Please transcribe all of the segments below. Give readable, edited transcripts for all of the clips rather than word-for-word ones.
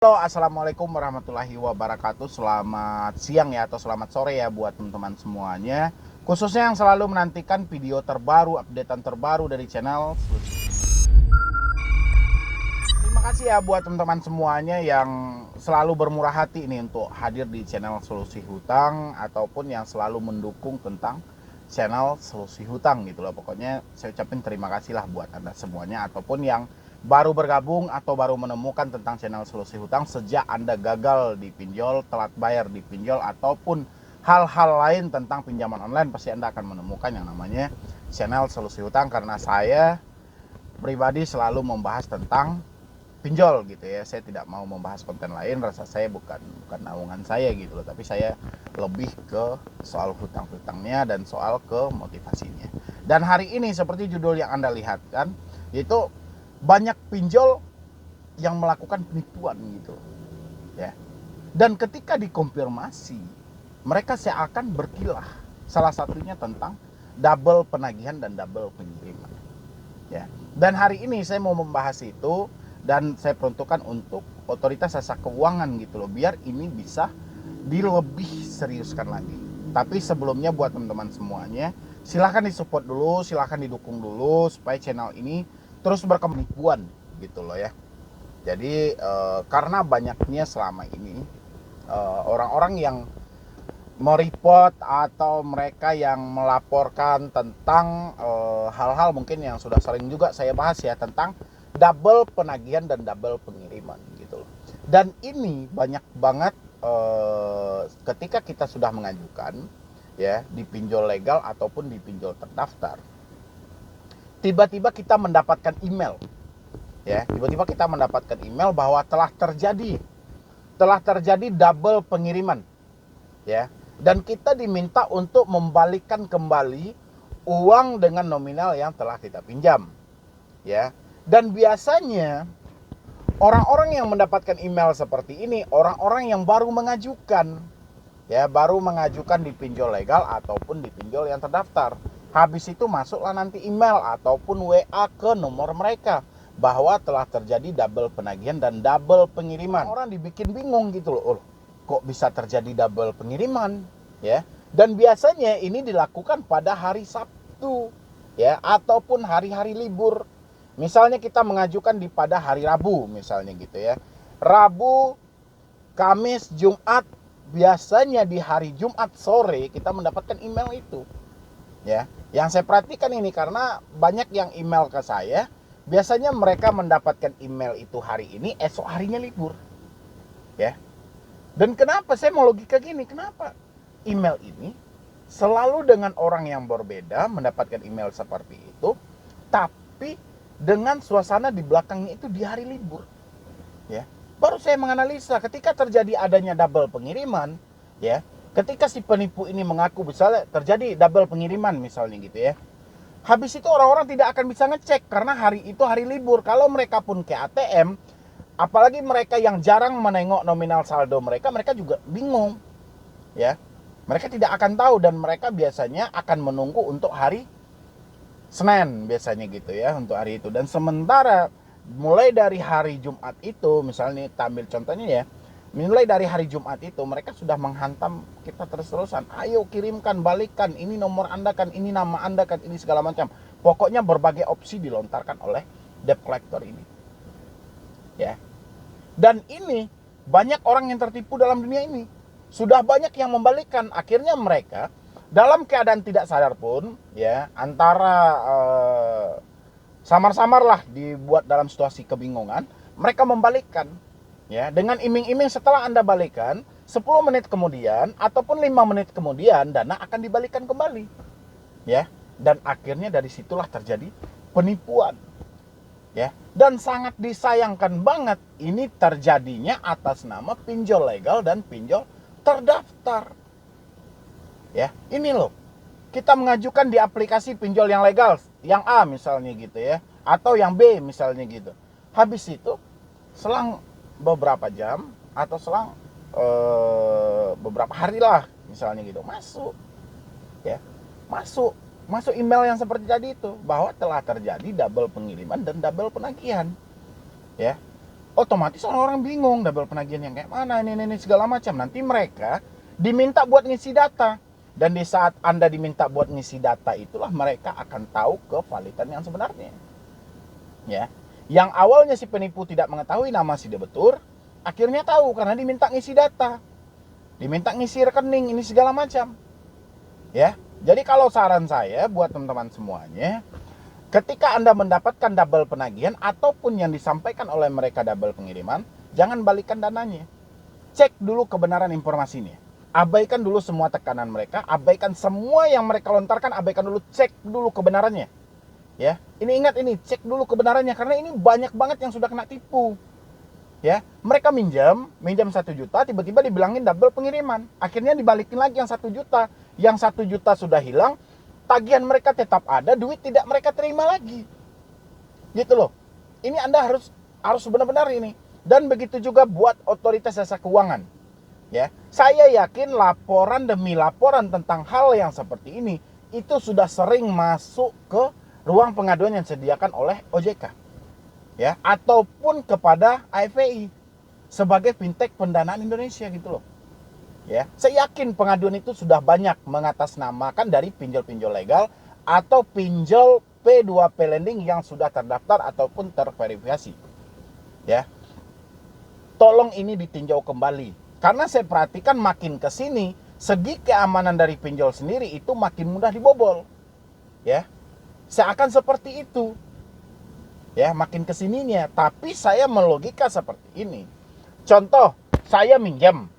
Halo, assalamualaikum warahmatullahi wabarakatuh. Selamat siang ya, atau selamat sore ya buat teman-teman semuanya. Khususnya yang selalu menantikan video terbaru, updatean terbaru dari channel. Terima kasih ya buat teman-teman semuanya yang selalu bermurah hati ini untuk hadir di channel Solusi Hutang, ataupun yang selalu mendukung tentang channel Solusi Hutang gitu loh. Pokoknya saya ucapin terima kasih lah buat Anda semuanya, ataupun yang baru bergabung atau baru menemukan tentang channel Solusi Hutang sejak Anda gagal di pinjol, telat bayar di pinjol, ataupun hal-hal lain tentang pinjaman online. Pasti Anda akan menemukan yang namanya channel Solusi Hutang, karena saya pribadi selalu membahas tentang pinjol gitu ya. Saya tidak mau membahas konten lain, rasa saya bukan naungan saya gitu loh, tapi saya lebih ke soal hutang-hutangnya dan soal ke motivasinya. Dan hari ini seperti judul yang Anda lihat kan, itu banyak pinjol yang melakukan penipuan gitu ya. Dan ketika dikonfirmasi, mereka seakan berkilah. Salah satunya tentang double penagihan dan double pengiriman ya. Dan hari ini saya mau membahas itu, dan saya peruntukkan untuk otoritas jasa keuangan gitu loh, biar ini bisa dilebih seriuskan lagi. Tapi sebelumnya buat teman-teman semuanya, silahkan disupport dulu, silahkan didukung dulu supaya channel ini terus berkembang gitu loh ya. Jadi karena banyaknya selama ini orang-orang yang mereport atau mereka yang melaporkan tentang hal-hal mungkin yang sudah sering juga saya bahas ya, tentang double penagihan dan double pengiriman gitu loh. Dan ini banyak banget ketika kita sudah mengajukan ya di pinjol legal ataupun di pinjol terdaftar, tiba-tiba kita mendapatkan email ya, tiba-tiba kita mendapatkan email bahwa telah terjadi double pengiriman ya, dan kita diminta untuk membalikkan kembali uang dengan nominal yang telah kita pinjam ya. Dan biasanya orang-orang yang mendapatkan email seperti ini orang-orang yang baru mengajukan ya, baru mengajukan di pinjol legal ataupun di pinjol yang terdaftar. Habis itu masuklah nanti email ataupun WA ke nomor mereka bahwa telah terjadi double penagihan dan double pengiriman. Orang dibikin bingung gitu loh, oh, kok bisa terjadi double pengiriman ya. Dan biasanya ini dilakukan pada hari Sabtu ya, ataupun hari-hari libur. Misalnya kita mengajukan pada hari Rabu misalnya gitu ya. Rabu, Kamis, Jumat, biasanya di hari Jumat sore kita mendapatkan email itu ya. Yang saya perhatikan ini karena banyak yang email ke saya, biasanya mereka mendapatkan email itu hari ini, esok harinya libur ya. Dan kenapa saya mau logika gini, kenapa email ini selalu dengan orang yang berbeda mendapatkan email seperti itu, tapi dengan suasana di belakangnya itu di hari libur ya. Baru saya menganalisa ketika terjadi adanya double pengiriman ya, ketika si penipu ini mengaku misalnya terjadi double pengiriman misalnya gitu ya, habis itu orang-orang tidak akan bisa ngecek karena hari itu hari libur. Kalau mereka pun ke ATM, apalagi mereka yang jarang menengok nominal saldo mereka, mereka juga bingung ya. Mereka tidak akan tahu, dan mereka biasanya akan menunggu untuk hari Senin biasanya gitu ya, untuk hari itu. Dan sementara mulai dari hari Jumat itu, misalnya ambil contohnya ya, mulai dari hari Jumat itu mereka sudah menghantam kita terus-terusan. Ayo kirimkan, balikan, ini nomor Anda kan, ini nama Anda kan, ini segala macam. Pokoknya berbagai opsi dilontarkan oleh debt collector ini ya. Dan ini banyak orang yang tertipu dalam dunia ini. Sudah banyak yang membalikkan. Akhirnya mereka dalam keadaan tidak sadar pun ya, antara samar-samar lah dibuat dalam situasi kebingungan, mereka membalikkan ya, dengan iming-iming setelah Anda balikan 10 menit kemudian ataupun 5 menit kemudian dana akan dibalikan kembali ya. Dan akhirnya dari situlah terjadi penipuan ya. Dan sangat disayangkan banget ini terjadinya atas nama pinjol legal dan pinjol terdaftar ya. Ini loh, kita mengajukan di aplikasi pinjol yang legal, yang A misalnya gitu ya, atau yang B misalnya gitu. Habis itu selang beberapa jam atau selang beberapa hari lah misalnya gitu, masuk ya, masuk email yang seperti tadi itu bahwa telah terjadi double pengiriman dan double penagihan ya. Otomatis orang-orang bingung double penagihan yang kayak mana ini segala macam. Nanti mereka diminta buat ngisi data. Dan di saat Anda diminta buat ngisi data itulah mereka akan tahu kevalidan yang sebenarnya. Ya. Yang awalnya si penipu tidak mengetahui nama si debetur, akhirnya tahu karena diminta ngisi data. Diminta ngisi rekening ini segala macam. Ya. Jadi kalau saran saya buat teman-teman semuanya, ketika Anda mendapatkan double penagihan ataupun yang disampaikan oleh mereka double pengiriman, jangan balikan dananya. Cek dulu kebenaran informasinya. Abaikan dulu semua tekanan mereka, abaikan semua yang mereka lontarkan, abaikan dulu, cek dulu kebenarannya. Ya, ini ingat ini, cek dulu kebenarannya karena ini banyak banget yang sudah kena tipu. Ya, mereka minjam 1 juta, tiba-tiba dibilangin double pengiriman. Akhirnya dibalikin lagi yang 1 juta. Yang 1 juta sudah hilang, tagihan mereka tetap ada, duit tidak mereka terima lagi. Gitu loh. Ini Anda harus benar-benar ini. Dan begitu juga buat otoritas jasa keuangan. Ya, saya yakin laporan demi laporan tentang hal yang seperti ini itu sudah sering masuk ke ruang pengaduan yang disediakan oleh OJK. Ya, ataupun kepada AFPI sebagai fintech pendanaan Indonesia gitu loh. Ya, saya yakin pengaduan itu sudah banyak mengatasnamakan dari pinjol-pinjol legal atau pinjol P2P lending yang sudah terdaftar ataupun terverifikasi. Ya. Tolong ini ditinjau kembali. Karena saya perhatikan makin ke sini, segi keamanan dari pinjol sendiri itu makin mudah dibobol. Ya. Seakan seperti itu. Ya, makin ke sininya, tapi saya melogika seperti ini. Contoh, saya minjam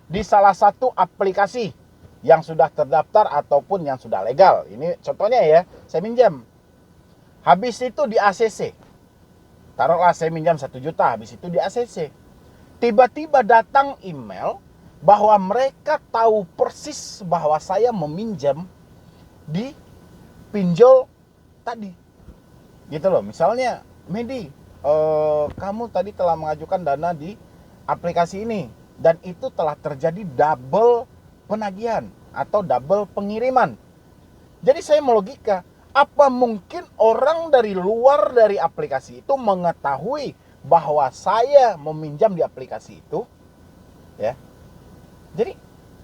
di salah satu aplikasi yang sudah terdaftar ataupun yang sudah legal. Ini contohnya ya, saya minjam. Habis itu di ACC. Taruhlah saya minjam 1 juta, habis itu di ACC. Tiba-tiba datang email bahwa mereka tahu persis bahwa saya meminjam di pinjol tadi. Gitu loh, misalnya, Medi, kamu tadi telah mengajukan dana di aplikasi ini. Dan itu telah terjadi double penagihan atau double pengiriman. Jadi saya melogika, apa mungkin orang dari luar dari aplikasi itu mengetahui bahwa saya meminjam di aplikasi itu, ya. Jadi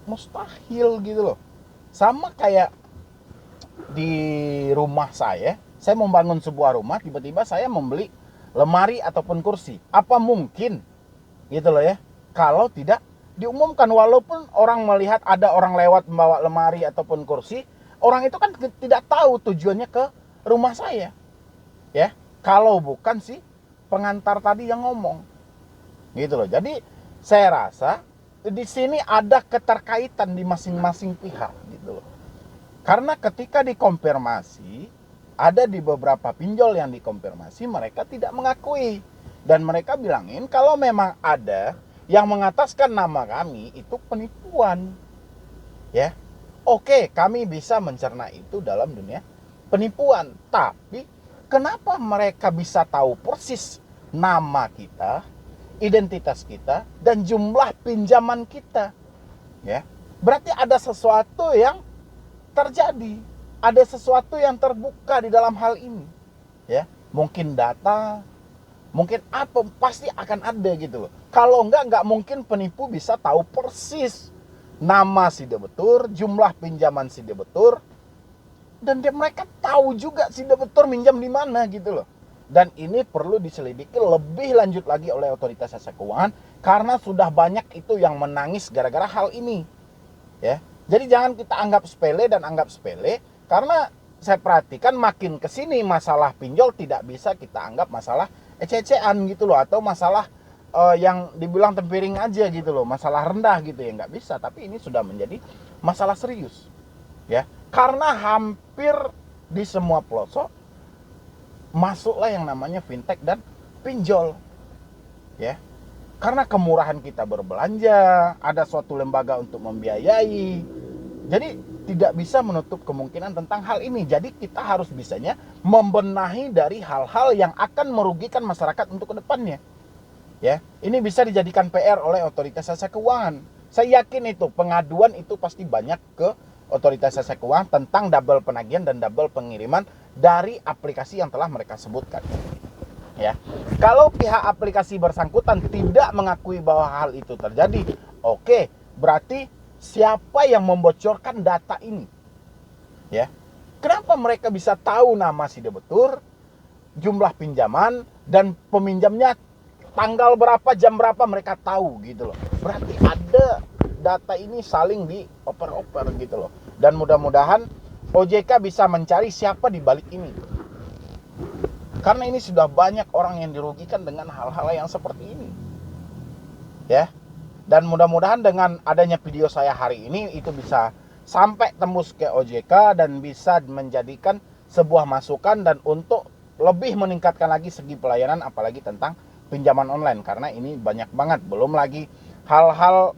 mustahil gitu loh. Sama kayak di rumah saya membangun sebuah rumah, tiba-tiba saya membeli lemari ataupun kursi. Apa mungkin gitu loh ya, kalau tidak diumumkan, walaupun orang melihat ada orang lewat membawa lemari ataupun kursi, orang itu kan tidak tahu tujuannya ke rumah saya. Ya, kalau bukan sih pengantar tadi yang ngomong. Gitu loh. Jadi saya rasa di sini ada keterkaitan di masing-masing pihak gitu loh. Karena ketika dikonfirmasi, ada di beberapa pinjol yang dikonfirmasi mereka tidak mengakui dan mereka bilangin kalau memang ada yang mengataskan nama kami itu penipuan. Ya. Oke, kami bisa mencerna itu dalam dunia penipuan, tapi kenapa mereka bisa tahu persis nama kita, identitas kita, dan jumlah pinjaman kita? Ya, berarti ada sesuatu yang terjadi, ada sesuatu yang terbuka di dalam hal ini. Ya, mungkin data, mungkin apa, pasti akan ada gitu loh. Kalau nggak mungkin penipu bisa tahu persis nama si debetur, jumlah pinjaman si debetur, dan mereka tahu juga si debetur minjam di mana gitu loh. Dan ini perlu diselidiki lebih lanjut lagi oleh otoritas jasa keuangan karena sudah banyak itu yang menangis gara-gara hal ini. Ya. Jadi jangan kita anggap sepele dan anggap sepele karena saya perhatikan makin ke sini masalah pinjol tidak bisa kita anggap masalah ece-ecean gitu loh atau masalah yang dibilang tempiring aja gitu loh, masalah rendah gitu ya, nggak bisa, tapi ini sudah menjadi masalah serius. Ya. Karena hampir di semua pelosok masuklah yang namanya fintech dan pinjol. Ya. Karena kemurahan kita berbelanja, ada suatu lembaga untuk membiayai. Jadi tidak bisa menutup kemungkinan tentang hal ini. Jadi kita harus bisanya membenahi dari hal-hal yang akan merugikan masyarakat untuk kedepannya. Ya, ini bisa dijadikan PR oleh otoritas jasa keuangan. Saya yakin itu pengaduan itu pasti banyak ke otoritas jasa keuangan tentang double penagihan dan double pengiriman dari aplikasi yang telah mereka sebutkan. Ya. Kalau pihak aplikasi bersangkutan tidak mengakui bahwa hal itu terjadi, oke, berarti siapa yang membocorkan data ini? Ya. Kenapa mereka bisa tahu nama si debitur, jumlah pinjaman, dan peminjamnya tanggal berapa, jam berapa mereka tahu gitu loh. Berarti ada data ini saling dioper-oper gitu loh. Dan mudah-mudahan OJK bisa mencari siapa di balik ini. Karena ini sudah banyak orang yang dirugikan dengan hal-hal yang seperti ini. Ya. Dan mudah-mudahan dengan adanya video saya hari ini itu bisa sampai tembus ke OJK dan bisa menjadikan sebuah masukan dan untuk lebih meningkatkan lagi segi pelayanan, apalagi tentang pinjaman online, karena ini banyak banget. Belum lagi hal-hal